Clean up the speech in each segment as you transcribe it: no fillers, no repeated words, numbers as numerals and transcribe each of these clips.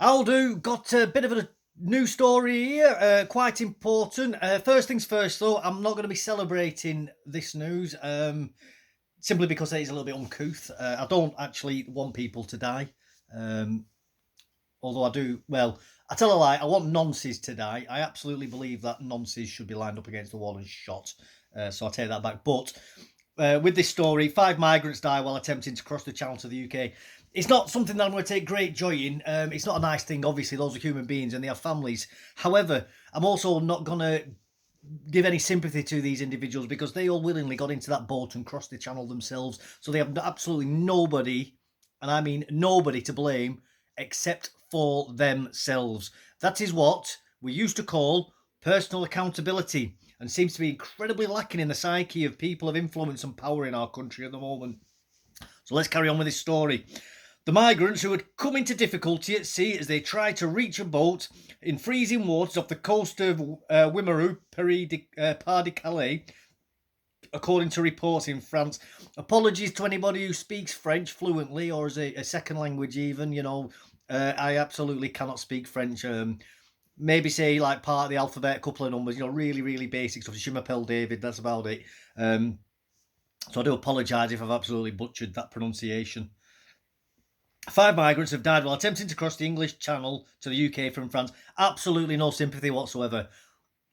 I'll do. Got a bit of a new story here, quite important. First things first, though, I'm not going to be celebrating this news simply because it is a little bit uncouth. I don't actually want people to die, um, although I do. Well, I tell a lie. I want nonces to die. I absolutely believe that nonces should be lined up against the wall and shot. So I take that back. But with this story, 5 migrants die while attempting to cross the channel to the UK. It's not something that I'm going to take great joy in. It's not a nice thing. Obviously, those are human beings and they have families. However, I'm also not going to give any sympathy to these individuals because they all willingly got into that boat and crossed the channel themselves. So they have absolutely nobody, and I mean nobody, to blame except for themselves. That is what we used to call personal accountability and seems to be incredibly lacking in the psyche of people of influence and power in our country at the moment. So let's carry on with this story. The migrants who had come into difficulty at sea as they tried to reach a boat in freezing waters off the coast of Wimereux, Pas de Calais, according to reports in France. Apologies to anybody who speaks French fluently or as a second language, even. I absolutely cannot speak French. Maybe say like part of the alphabet, a couple of numbers, really, really basic stuff. Je m'appelle David, that's about it. So I do apologise if I've absolutely butchered that pronunciation. 5 migrants have died while attempting to cross the English Channel to the UK from France. Absolutely no sympathy whatsoever.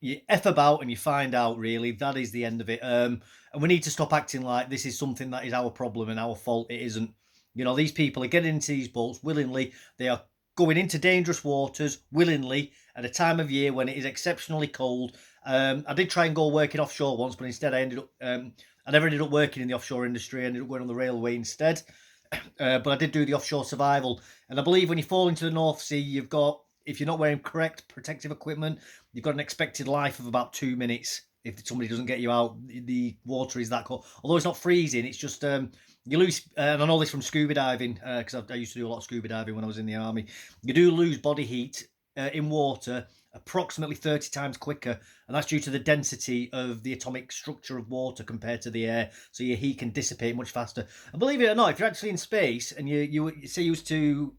You F about and you find out, really. That is the end of it. And we need to stop acting like this is something that is our problem and our fault. It isn't. These people are getting into these boats willingly. They are going into dangerous waters willingly at a time of year when it is exceptionally cold. I did try and go working offshore once, but instead I never ended up working in the offshore industry. I ended up going on the railway instead. But I did do the offshore survival. And I believe when you fall into the North Sea, if you're not wearing correct protective equipment, you've got an expected life of about 2 minutes. If somebody doesn't get you out, the water is that cold. Although it's not freezing, it's just you lose. And I know this from scuba diving because I used to do a lot of scuba diving when I was in the army. You do lose body heat in water approximately 30 times quicker, and that's due to the density of the atomic structure of water compared to the air, so your heat can dissipate much faster. And believe it or not, if you're actually in space and you say used to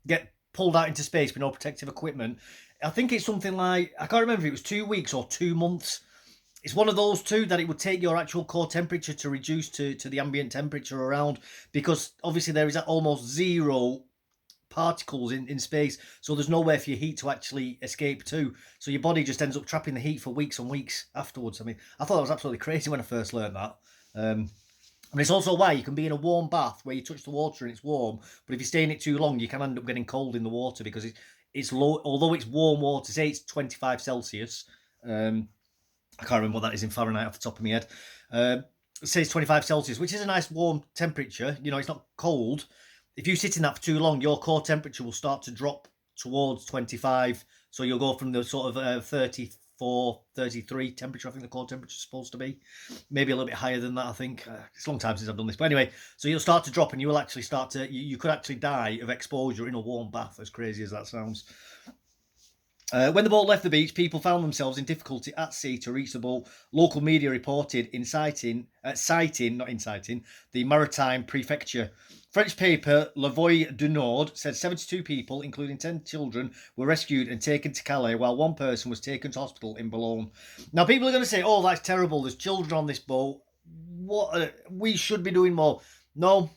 get pulled out into space with no protective equipment, I think it's something like, I can't remember if it was 2 weeks or 2 months. It's one of those two that it would take your actual core temperature to reduce to the ambient temperature around, because obviously there is almost zero particles in space, so there's nowhere for your heat to actually escape to. So your body just ends up trapping the heat for weeks and weeks afterwards. I mean, I thought that was absolutely crazy when I first learned that. And it's also why you can be in a warm bath where you touch the water and it's warm, but if you stay in it too long, you can end up getting cold in the water because it's low. Although it's warm water, say it's 25 Celsius. I can't remember what that is in Fahrenheit off the top of my head. Say it's 25 Celsius, which is a nice warm temperature. It's not cold. If you sit in that for too long, your core temperature will start to drop towards 25. So you'll go from the sort of 34, 33 temperature, I think the core temperature is supposed to be. Maybe a little bit higher than that, I think. It's a long time since I've done this. But anyway, so you'll start to drop and you will actually you could actually die of exposure in a warm bath, as crazy as that sounds. When the boat left the beach, people found themselves in difficulty at sea to reach the boat. Local media reported citing the Maritime Prefecture. French paper La Voix du Nord said 72 people, including 10 children, were rescued and taken to Calais, while one person was taken to hospital in Boulogne. Now, people are going to say, "Oh, that's terrible. There's children on this boat. We should be doing more." No,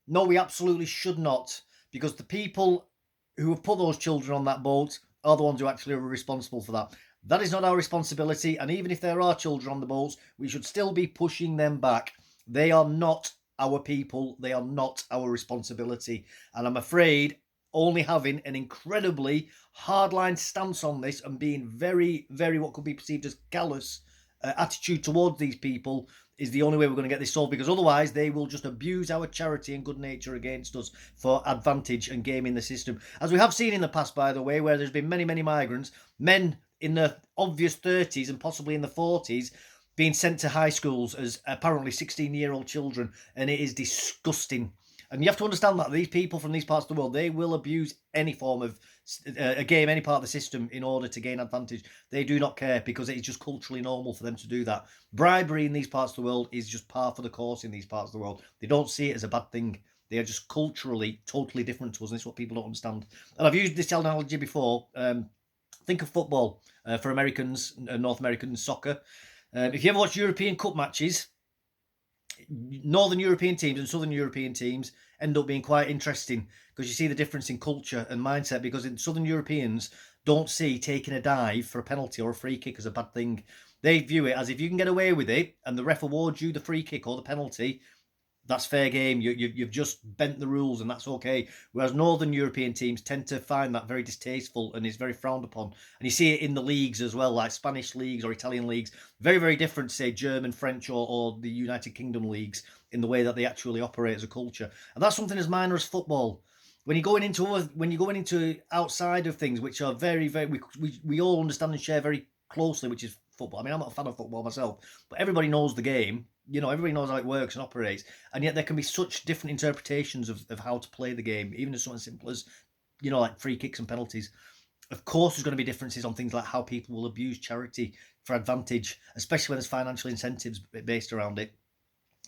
we absolutely should not, because the people who have put those children on that boat are the ones who actually are responsible for that. That is not our responsibility, and even if there are children on the boats, we should still be pushing them back. They are not our people. They are not our responsibility. And I'm afraid only having an incredibly hardline stance on this and being very, very what could be perceived as callous attitude towards these people is the only way we're going to get this solved, because otherwise they will just abuse our charity and good nature against us for advantage and gaming the system. As we have seen in the past, by the way, where there's been many, many migrants, men in the obvious 30s and possibly in the 40s, being sent to high schools as apparently 16-year-old children, and it is disgusting. And you have to understand that these people from these parts of the world, they will abuse any form of a game, any part of the system in order to gain advantage. They do not care, because it is just culturally normal for them to do that. Bribery in these parts of the world is just par for the course in these parts of the world. They don't see it as a bad thing. They are just culturally totally different to us, and it's what people don't understand. And I've used this analogy before. Think of football for Americans, North American soccer. If you ever watch European Cup matches, Northern European teams and Southern European teams end up being quite interesting because you see the difference in culture and mindset. Because in Southern Europeans don't see taking a dive for a penalty or a free kick as a bad thing. They view it as if you can get away with it and the ref awards you the free kick or the penalty, that's fair game. You've just bent the rules and that's okay. Whereas Northern European teams tend to find that very distasteful and is very frowned upon. And you see it in the leagues as well, like Spanish leagues or Italian leagues. Very, very different to, say, German, French, or the United Kingdom leagues in the way that they actually operate as a culture. And that's something as minor as football. When you're going into outside of things which are very, very, we all understand and share very closely, which is football. I mean, I'm not a fan of football myself, but everybody knows the game. Everybody knows how it works and operates, and yet there can be such different interpretations of how to play the game, even as something simple as, like free kicks and penalties. Of course, there's going to be differences on things like how people will abuse charity for advantage, especially when there's financial incentives based around it.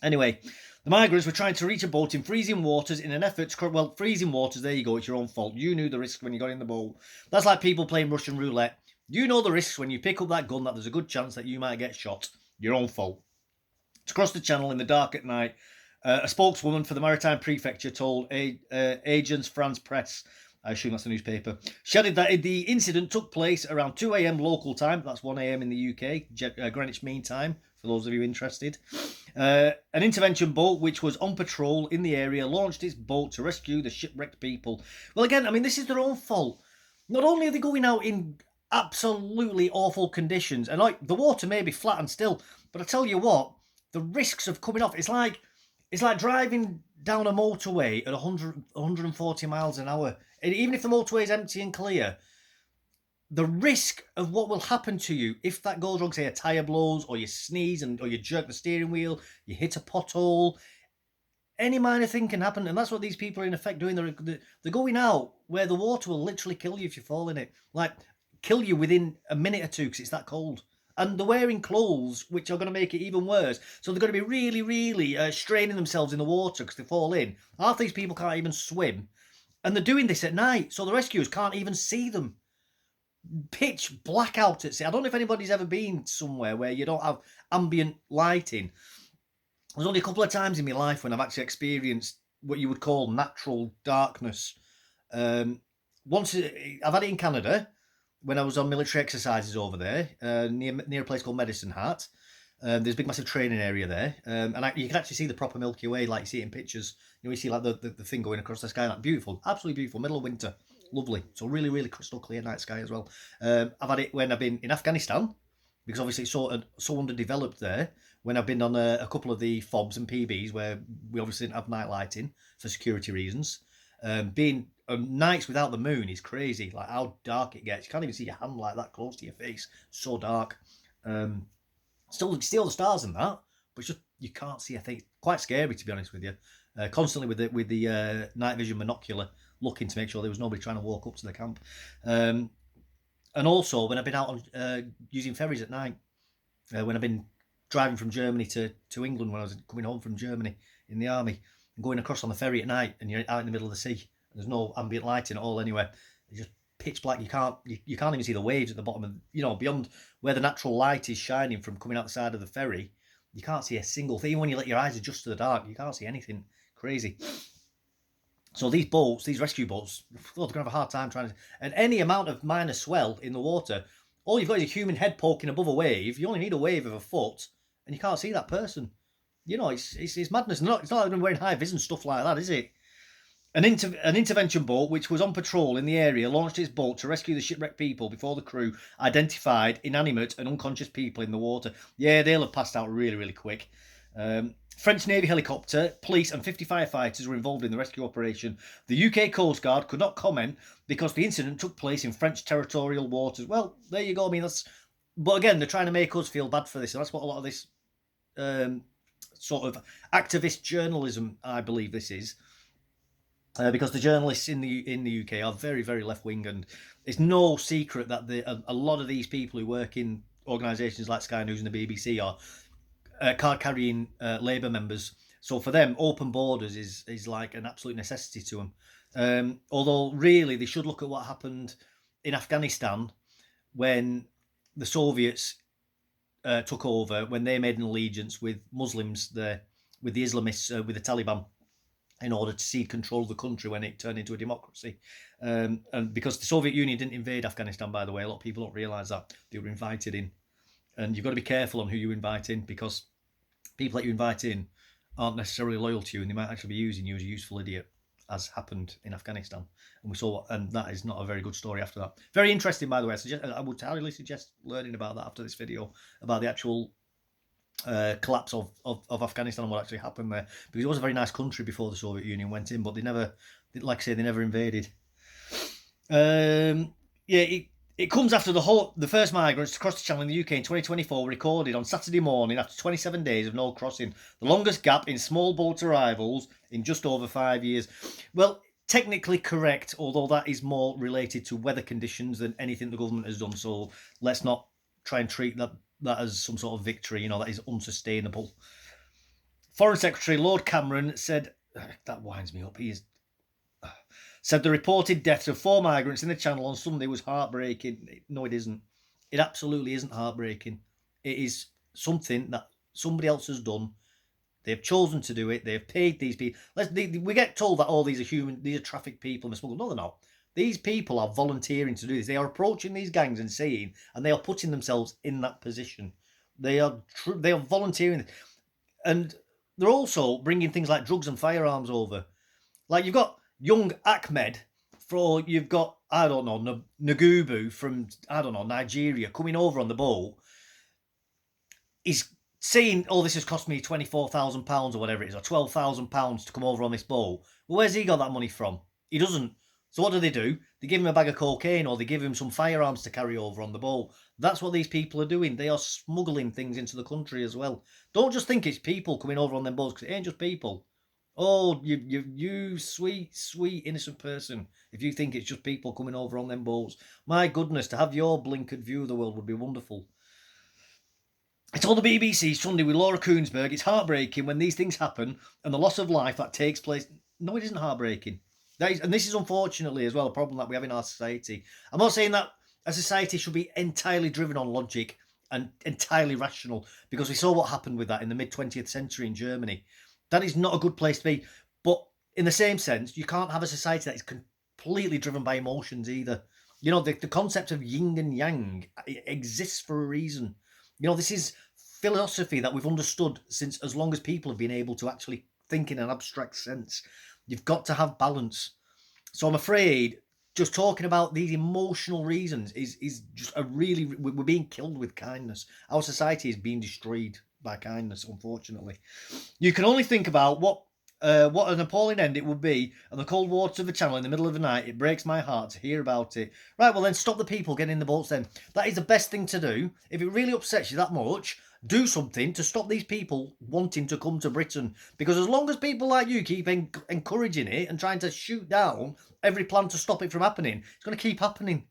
Anyway, the migrants were trying to reach a boat in freezing waters in an effort to... Well, freezing waters, there you go, it's your own fault. You knew the risks when you got in the boat. That's like people playing Russian roulette. You know the risks when you pick up that gun, that there's a good chance that you might get shot. Your own fault. To cross the channel in the dark at night, a spokeswoman for the Maritime Prefecture told Agence France Presse, I assume that's the newspaper, she added that the incident took place around 2 a.m. local time. That's 1 a.m. in the UK, Greenwich Mean Time, for those of you interested. An intervention boat, which was on patrol in the area, launched its boat to rescue the shipwrecked people. Well, again, I mean, this is their own fault. Not only are they going out in absolutely awful conditions, and like the water may be flat and still, but I tell you what, the risks of coming off, it's like driving down a motorway at 140 miles an hour. And even if the motorway is empty and clear, the risk of what will happen to you if that goes wrong, say a tyre blows, or you sneeze, or you jerk the steering wheel, you hit a pothole, any minor thing can happen. And that's what these people are in effect doing. They're going out where the water will literally kill you if you fall in it. Like, kill you within a minute or two because it's that cold. And they're wearing clothes which are going to make it even worse. So they're going to be really, really straining themselves in the water because they fall in. Half these people can't even swim. And they're doing this at night. So the rescuers can't even see them. Pitch blackout at sea. I don't know if anybody's ever been somewhere where you don't have ambient lighting. There's only a couple of times in my life when I've actually experienced what you would call natural darkness. Once I've had it in Canada, when I was on military exercises over there, near a place called Medicine Hat. There's a big massive training area there, and you can actually see the proper Milky Way, like you see it in pictures. You see like the thing going across the sky, like beautiful, absolutely beautiful, middle of winter, lovely. So really, really crystal clear night sky as well. I've had it when I've been in Afghanistan, because obviously it's so underdeveloped there. When I've been on a couple of the FOBs and PBs where we obviously didn't have night lighting for security reasons. Being nights without the moon is crazy. Like how dark it gets. You can't even see your hand like that close to your face. So dark. Still see all the stars and that, but it's just you can't see a thing. Quite scary, to be honest with you. Constantly with the night vision monocular, looking to make sure there was nobody trying to walk up to the camp. And also when I've been out on using ferries at night, when I've been driving from Germany to England, when I was coming home from Germany in the army, and going across on the ferry at night, and you're out in the middle of the sea. There's no ambient lighting at all anywhere. It's just pitch black. You can't even see the waves at the bottom of, beyond where the natural light is shining from coming out the side of the ferry. You can't see a single thing. Even when you let your eyes adjust to the dark, you can't see anything. Crazy. So these boats, these rescue boats, they're going to have a hard time trying to... And any amount of minor swell in the water, all you've got is a human head poking above a wave. You only need a wave of a foot, and you can't see that person. It's madness. It's not even wearing high vis and stuff like that, is it? An intervention boat, which was on patrol in the area, launched its boat to rescue the shipwrecked people before the crew identified inanimate and unconscious people in the water. Yeah, they'll have passed out really, really quick. French Navy helicopter, police and 50 firefighters were involved in the rescue operation. The UK Coast Guard could not comment because the incident took place in French territorial waters. Well, there you go. I mean, but again, they're trying to make us feel bad for this. And that's what a lot of this sort of activist journalism, I believe this is. Because the journalists in the UK are very, very left-wing, and it's no secret that a lot of these people who work in organisations like Sky News and the BBC are card-carrying Labour members So for them, open borders is like an absolute necessity to them. Although really, they should look at what happened in Afghanistan when the Soviets took over, when they made an allegiance with Muslims there, with the Islamists, with the Taliban, in order to cede control of the country when it turned into a democracy. And because the Soviet Union didn't invade Afghanistan, by the way, a lot of people don't realise that. They were invited in. And you've got to be careful on who you invite in, because people that you invite in aren't necessarily loyal to you, and they might actually be using you as a useful idiot, as happened in Afghanistan. And we saw, and that is not a very good story after that. Very interesting, by the way. I would highly suggest learning about that after this video, about the actual collapse of Afghanistan and what actually happened there, because it was a very nice country before the Soviet Union went in, but they never, like I say, they never invaded. Yeah, it comes after the first migrants to cross the channel in the UK in 2024 were recorded on Saturday morning after 27 days of no crossing, the longest gap in small boat arrivals in just over 5 years. Well, technically correct, although that is more related to weather conditions than anything the government has done. So let's not try and treat that as some sort of victory. That is unsustainable. Foreign Secretary Lord Cameron said, that winds me up, said the reported deaths of 4 migrants in the Channel on Sunday was heartbreaking. No, it isn't. It absolutely isn't heartbreaking. It is something that somebody else has done. They've chosen to do it. They've paid these people. We get told that these are trafficked people and smuggled. No, they're not. These people are volunteering to do this. They are approaching these gangs and and they are putting themselves in that position. They are volunteering, and they're also bringing things like drugs and firearms over. Like, you've got young Ahmed, you've got, I don't know, Nagubu from, I don't know, Nigeria, coming over on the boat. He's saying, oh, this has cost me £24,000 or whatever it is, or £12,000 to come over on this boat. Well, where's he got that money from? He doesn't. So what do? They give him a bag of cocaine, or they give him some firearms to carry over on the boat. That's what these people are doing. They are smuggling things into the country as well. Don't just think it's people coming over on them boats, because it ain't just people. Oh, you sweet, sweet, innocent person. If you think it's just people coming over on them boats, my goodness, to have your blinkered view of the world would be wonderful. I told the BBC Sunday with Laura Koonsberg, it's heartbreaking when these things happen and the loss of life that takes place. No, it isn't heartbreaking. And this is unfortunately as well a problem that we have in our society. I'm not saying that a society should be entirely driven on logic and entirely rational, because we saw what happened with that in the mid-20th century in Germany. That is not a good place to be. But in the same sense, you can't have a society that is completely driven by emotions either. The concept of yin and yang exists for a reason. This is philosophy that we've understood since as long as people have been able to actually think in an abstract sense. You've got to have balance. So I'm afraid just talking about these emotional reasons is just we're being killed with kindness. Our society is being destroyed by kindness, unfortunately. You can only think about what an appalling end it would be on the cold waters of the Channel in the middle of the night. It breaks my heart to hear about it. Right, well then stop the people getting in the boats then. That is the best thing to do. If it really upsets you that much, do something to stop these people wanting to come to Britain. Because as long as people like you keep encouraging it and trying to shoot down every plan to stop it from happening, it's going to keep happening.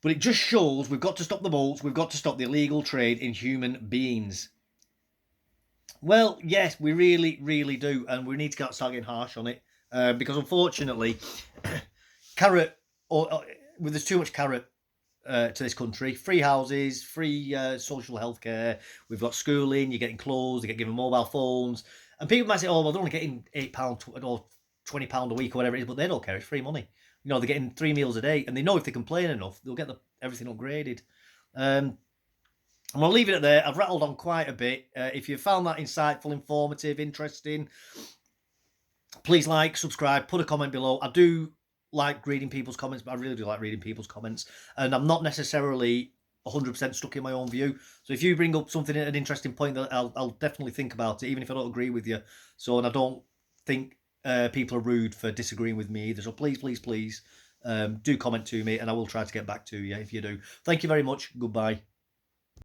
But it just shows we've got to stop the boats. We've got to stop the illegal trade in human beings. Well, yes, we really, really do. And we need to start getting harsh on it. Because unfortunately, there's too much carrot to this country. Free houses, free social healthcare. We've got schooling, you're getting clothes, you get given mobile phones. And people might say, oh, well, they're only getting £8 or £20 a week or whatever it is, but they don't care. It's free money. They're getting 3 meals a day, and they know if they complain enough, they'll get everything upgraded. I'm going to leave it at there. I've rattled on quite a bit. If you found that insightful, informative, interesting, please like, subscribe, put a comment below. I do like reading people's comments, but I really do like reading people's comments. And I'm not necessarily 100% stuck in my own view. So if you bring up something, an interesting point, that I'll definitely think about it, even if I don't agree with you. And I don't think people are rude for disagreeing with me either. So please, please, please do comment to me, and I will try to get back to you if you do. Thank you very much. Goodbye.